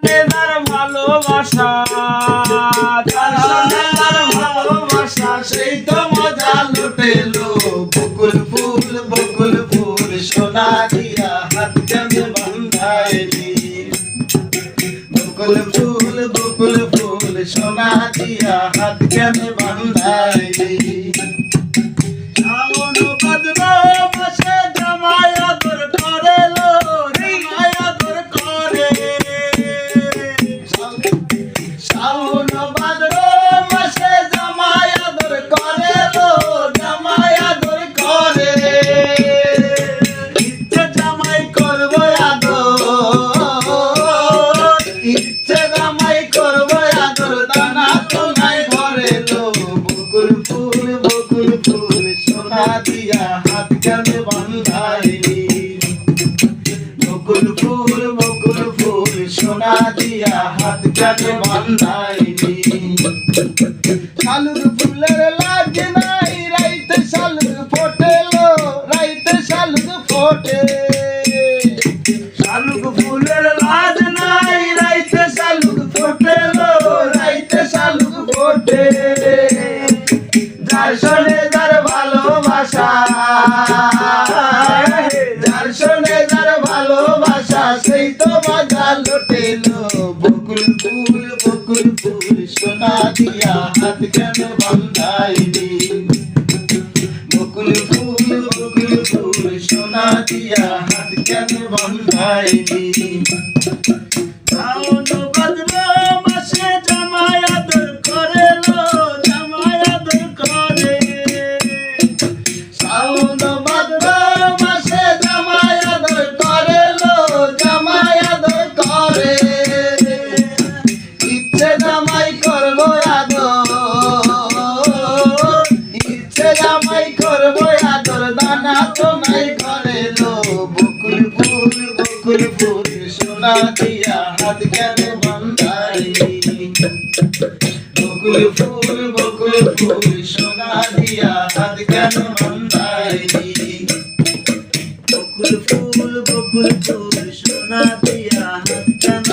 তার ভালোবাসা, তার সঙ্গে তার ভালোবাসা, সেই তো মজা লুটেলো। বকুল ফুল সোনা দিয়া হাত কেমনে বান্ধাইলি। বকুল ফুল সোনা দিয়া হাত কেমনে বান্ধাইলি। শ্রাবণ ভাদ্র মাসে জামাই আদর করে লো, জামাই আদর করে। শ্রাবণ ভাদ্র মাসে জামাই আদর করে লো, জামাই আদর করে। ইচ্ছে জামাই করবো আদর, ইচ্ছে জামাই করবো আদর, দানা তো নাই ঘরে লো। বকুল ফুল সোনা দিয়া হাত কেমনে বান্ধাইলি। বকুল ফুল সোনা দিয়া হাত কেমনে বান্ধাইলি। শালুর ফুলের লাগে নাই রাইতে শালুর ফোটে লো, রাইতে শালুর ফোটে। শালুর ফুলের লাজ নাই রাইতে শালুর ফোটে লো, রাইতে শালুর ফোটে। যার শোনে যার ভালোবাসা, যার শোনে যার ভালোবাসা, সেই তো মজা লুটেলো। বকুল ফুল সোনা দিয়া হাত কেন বান্ধাইলি। বকুল ফুল সোনা দিয়া হাত কেন বান্ধাইলি। শ্রাবণ ভাদ্র মাসে জামাই আদর করে লো, জামাই আদর করে। শ্রাবণ ভাদ্র মাসে জামাই আদর করে লো, জামাই আদর করে। ইচ্ছে জামাই করবো আদর, ইচ্ছে জামাই করবো আদর, দানা তো নাই ঘরে লো। বকুল ফুল সোনা দিয়া হাত কেন বান্ধাইলি। বকুল ফুল সোনা দিয়া হাত কেন বান্ধাইলি। বকুল ফুল সোনা দিয়া হাত কেন